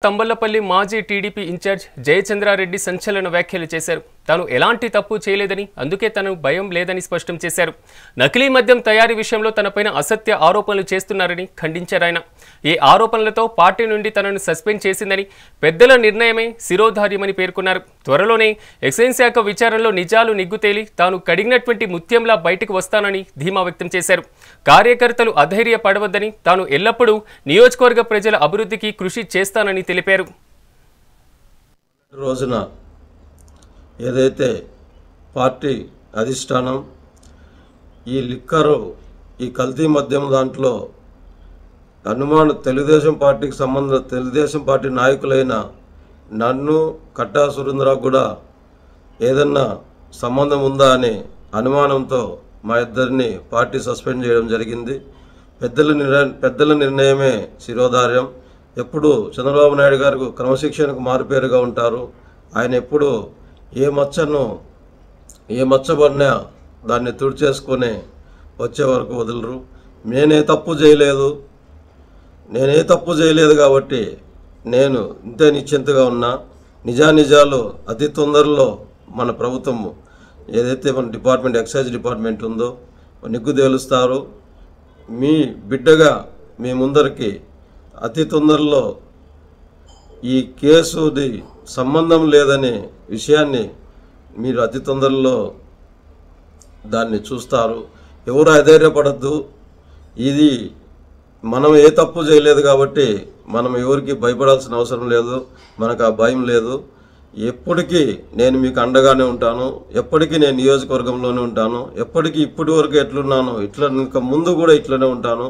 తంబళ్లపల్లి మాజీ TDP incharge Jayachandra Reddy సంచలన వ్యాఖ్యలు చేశారు. తాను ఎలాంటి తప్పు చేయలేదని, అందుకే తనకు భయం లేదని స్పష్టం చేశారు. నకిలీ మద్యం తయారీ విషయంలో తనపైన అసత్య ఆరోపణలు చేస్తున్నారని ఖండించారు. ఆయన ఈ ఆరోపణలతో పార్టీ నుండి తనను సస్పెండ్ చేసిందని, పెద్దల నిర్ణయమే శిరోధార్యమని పేర్కొన్నారు. త్వరలోనే ఎక్సైజ్ శాఖ విచారణలో నిజాలు నిగ్గుతేలి తాను కడిగినటువంటి ముత్యంలా బయటకు వస్తానని ధీమా వ్యక్తం చేశారు. కార్యకర్తలు అధైర్యపడవద్దని, తాను ఎల్లప్పుడూ నియోజకవర్గ ప్రజల అభివృద్ధికి కృషి చేస్తానని తెలిపారు. రోజున ఏదైతే పార్టీ అధిష్టానం ఈ లిక్కరు, ఈ కల్తీ మద్యం దాంట్లో తెలుగుదేశం పార్టీ నాయకులైన నన్ను, కట్టా సురేంద్రరావు కూడా ఏదన్నా సంబంధం ఉందా అనే అనుమానంతో మా ఇద్దరిని పార్టీ సస్పెండ్ చేయడం జరిగింది. పెద్దల నిర్ణయమే శిరోధార్యం. ఎప్పుడు చంద్రబాబు నాయుడు గారు క్రమశిక్షణకు మారుపేరుగా ఉంటారు. ఆయన ఎప్పుడు ఏ మచ్చబడినా దాన్ని తుడిచేసుకొని వచ్చే వరకు వదలరు. నేనే తప్పు చేయలేదు కాబట్టి నేను ఇంతే నిశ్చింతగా ఉన్నా. నిజాలు అతి తొందరలో మన ప్రభుత్వం ఏదైతే మన డిపార్ట్మెంట్, ఎక్సైజ్ డిపార్ట్మెంట్ ఉందో నిగ్గు తేలుస్తారు. మీ బిడ్డగా మీ ముందరికి అతి తొందరలో ఈ కేసుది సంబంధం లేదనే విషయాన్ని మీరు అతి తొందరలో దాన్ని చూస్తారు. ఎవరు అధైర్యపడద్దు. ఇది మనం ఏ తప్పు చేయలేదు కాబట్టి మనం ఎవరికి భయపడాల్సిన అవసరం లేదు. మనకు ఆ భయం లేదు. ఎప్పటికీ నేను మీకు అండగానే ఉంటాను. ఎప్పటికీ నేను నియోజకవర్గంలోనే ఉంటాను. ఎప్పటికీ ఇప్పటి వరకు ఎట్లున్నాను ఇంకా ముందు కూడా ఇట్లనే ఉంటాను.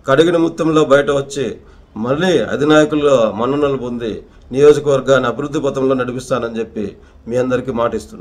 కడిగిన ముత్యంలో బయట వచ్చి మళ్ళీ అధినాయకుల మన్ననలు పొంది నియోజకవర్గాన్ని అభివృద్ధి పథంలో నడిపిస్తానని చెప్పి మీ అందరికీ మాటిస్తున్నాను.